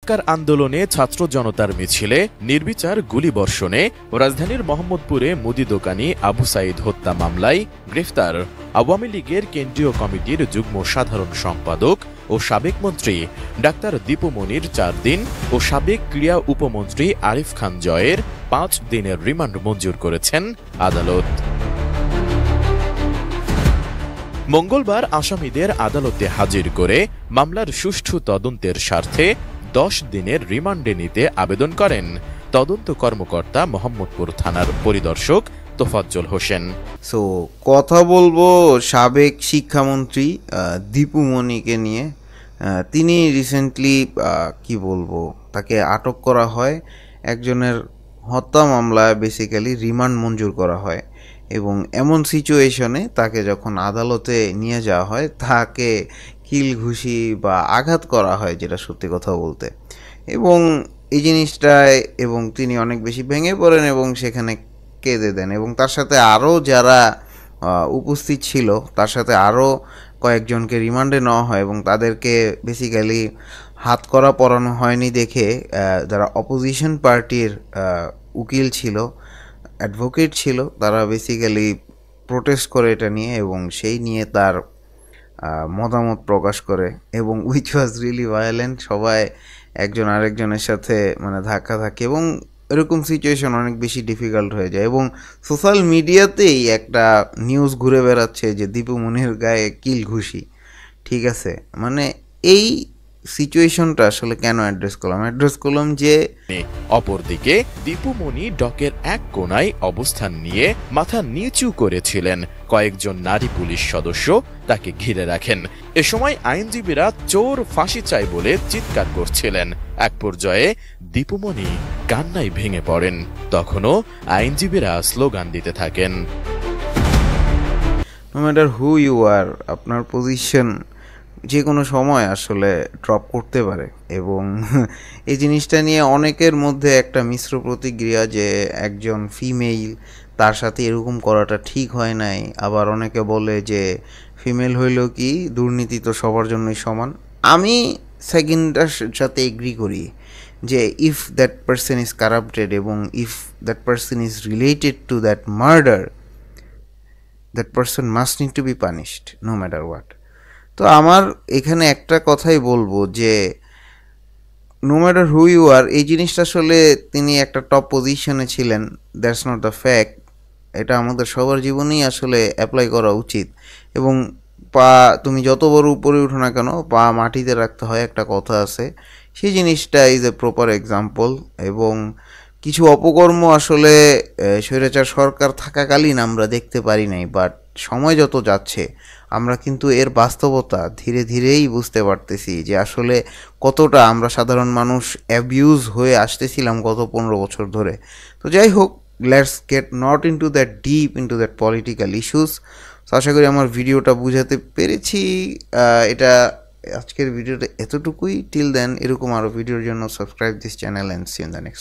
সৎকার আন্দোলনে ছাত্র জনতার মিছিলে নির্বিচার গুলিবর্ষণে রাজধানীর মোহাম্মদপুরে মুদি দোকানি আবু সাইদ হত্যা মামলায় গ্রেফতার আওয়ামী লীগের কেন্দ্রীয় কমিটির যুগ্ম সাধারণ সম্পাদক ও সাবেক মন্ত্রী ডাক্তার দীপু মনির ৪ দিন ও সাবেক ক্রীড়া উপমন্ত্রী আরিফ খান জয়ের ৫ দিনের রিমান্ড মঞ্জুর করেছেন আদালত। মঙ্গলবার আসামিদের আদালতে হাজির করে মামলার সুষ্ঠু তদন্তের স্বার্থে ১০ দিনের রিমান্ডে নিতে আবেদন করেন তদন্ত কর্মকর্তা মোহাম্মদপুর থানার পরিদর্শক তোফাজ্জল হোসেন। কথা বলবো সাবেক শিক্ষামন্ত্রী দীপু মনিকে নিয়ে। তিনি রিসেন্টলি তাকে আটক করা হয়, একজনের হত্যা মামলায় বেসিক্যালি রিমান্ড মঞ্জুর করা হয় এবং এমন সিচুয়েশনে তাকে যখন আদালতে নিয়ে যাওয়া হয় তাকে কিল ঘুষি বা আঘাত করা হয়, যেটা সত্যি কথা বলতে। এবং এই জিনিসটায় এবং তিনি অনেক বেশি ভেঙে পড়েন এবং সেখানে কেঁদে দেন এবং তার সাথে আরও যারা উপস্থিত ছিল তার সাথে আরও কয়েকজনকে রিমান্ডে নেওয়া হয় এবং তাদেরকে বেসিক্যালি হাত করা পরানো হয়নি দেখে যারা অপোজিশন পার্টির উকিল ছিল, অ্যাডভোকেট ছিল, তারা বেসিক্যালি প্রোটেস্ট করে এটা নিয়ে এবং সেই নিয়ে তার মতামত প্রকাশ করে এবং উইচ ওয়াজ রিয়েলি ভায়োলেন্ট। সবাই একজন আরেকজনের সাথে ধাক্কাধাক্কি এবং এরকম সিচুয়েশন অনেক বেশি ডিফিকাল্ট হয়ে যায় এবং সোশ্যাল মিডিয়াতেই একটা নিউজ ঘুরে বেড়াচ্ছে যে দীপু মনির গায়ে কিল ঘুষি। ঠিক আছে, এই সিচুয়েশনটা আসলে কেন অ্যাড্রেস করলাম যে অপরদিকে দীপু মনি ডকের এক কোণায় অবস্থান নিয়ে মাথা নিচু করেছিলেন। কয়েকজন নারী পুলিশ সদস্য তাকে ঘিরে রাখেন। এ সময় আইনজীবীরা চোর ফাঁসি চাই বলে চিৎকার করছিলেন। এক পর্যায়ে দীপু মনি কান্নায় ভেঙে পড়েন। তখনও আইনজীবীরা স্লোগান দিতে থাকেন, no matter who you are, আপনার পজিশন যে কোনো সময় আসলে ড্রপ করতে পারে। এবং এই জিনিসটা নিয়ে অনেকের মধ্যে একটা মিশ্র প্রতিক্রিয়া যে একজন ফিমেল, তার সাথে এরকম করাটা ঠিক হয় নাই। আবার অনেকে বলে যে ফিমেল হইলেও কি, দুর্নীতি তো সবার জন্যই সমান। আমি সেকেন্ডটার সাথে এগ্রি করি যে if that person is corrupted এবং if that person is related to that murder, that person must need to be punished no matter what. তো আমার এখানে একটা কথাই বলবো যে no matter who you are, এই জিনিসটা আসলে তিনি একটা টপ পজিশনে ছিলেন, দ্যাটস নট দ্য ফ্যাক্ট। এটা আমাদের সবার জীবনেই আসলে অ্যাপ্লাই করা উচিত। এবং তুমি যত বড় উপরে উঠো না কেন, পা মাটিতে রাখতে হয়, একটা কথা আছে। সেই জিনিসটা ইজ এ প্রপার এক্সাম্পল। এবং কিছু অপকর্ম আসলে স্বৈরাচার সরকার থাকাকালীন আমরা দেখতে পারি নাই, বাট সময় যত যাচ্ছে আমরা কিন্তু এর বাস্তবতা ধীরে ধীরেই বুঝতে পারতেছি যে আসলে কতটা আমরা সাধারণ মানুষ অ্যাবিউজ হয়ে আসতেছিলাম গত 15 বছর ধরে। তো যাই হোক, let's get not into that deep into that political issues. তো আশা করি আমার ভিডিওটা বুঝাতে পেরেছি। আজকের ভিডিওটা এতটুকুই। টিল দেন, এরকম আরও ভিডিওর জন্য subscribe this channel and see in the next.